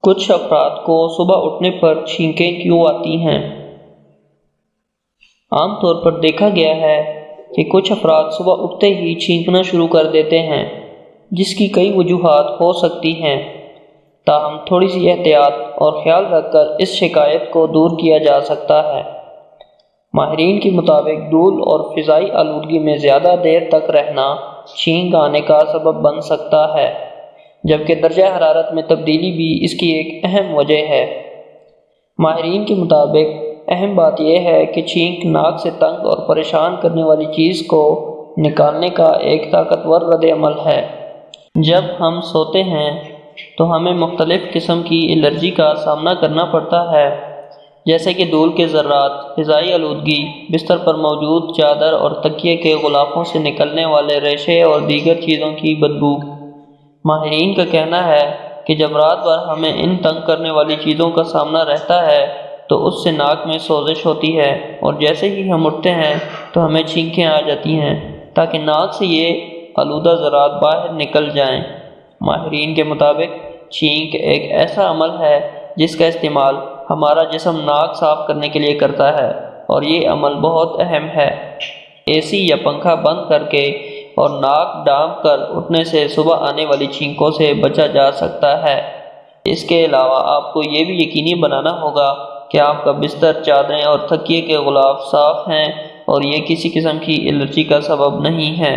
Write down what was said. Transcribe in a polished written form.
کچھ افراد کو صبح اٹھنے پر چھینکیں کیوں آتی ہیں؟ عام طور پر دیکھا گیا ہے کہ کچھ افراد صبح اٹھتے ہی چھینکنا شروع کر دیتے ہیں، جس کی کئی وجوہات ہو سکتی ہیں۔ تاہم تھوڑی سی احتیاط اور خیال رکھ کر اس شکایت کو دور کیا جا سکتا ہے۔ ماہرین کے مطابق دھول اور فضائی آلودگی میں زیادہ دیر تک رہنا چھینک آنے کا سبب بن سکتا ہے، جبکہ درجہ حرارت میں تبدیلی بھی اس کی ایک اہم وجہ ہے۔ ماہرین کے مطابق اہم بات یہ ہے کہ چھینک ناک سے تنگ اور پریشان کرنے والی چیز کو نکالنے کا ایک طاقتور رد عمل ہے۔ جب ہم سوتے ہیں تو ہمیں مختلف قسم کی الرجی کا سامنا کرنا پڑتا ہے، جیسے کہ دھول کے ذرات، فضائی آلودگی، بستر پر موجود چادر اور تکیے کے غلافوں سے نکلنے والے ریشے اور دیگر چیزوں کی بدبو۔ ماہرین کا کہنا ہے کہ جب رات بھر ہمیں ان تنگ کرنے والی چیزوں کا سامنا رہتا ہے تو اس سے ناک میں سوزش ہوتی ہے، اور جیسے ہی ہم اٹھتے ہیں تو ہمیں چھینکیں آ جاتی ہیں تاکہ ناک سے یہ آلودہ ذرات باہر نکل جائیں۔ ماہرین کے مطابق چھینک ایک ایسا عمل ہے جس کا استعمال ہمارا جسم ناک صاف کرنے کے لیے کرتا ہے، اور یہ عمل بہت اہم ہے۔ اے سی یا پنکھا بند کر کے اور ناک ڈانپ کر اٹھنے سے صبح آنے والی چھینکوں سے بچا جا سکتا ہے۔ اس کے علاوہ آپ کو یہ بھی یقینی بنانا ہوگا کہ آپ کا بستر، چادریں اور تکیے کے غلاف صاف ہیں اور یہ کسی قسم کی الرجی کا سبب نہیں ہے۔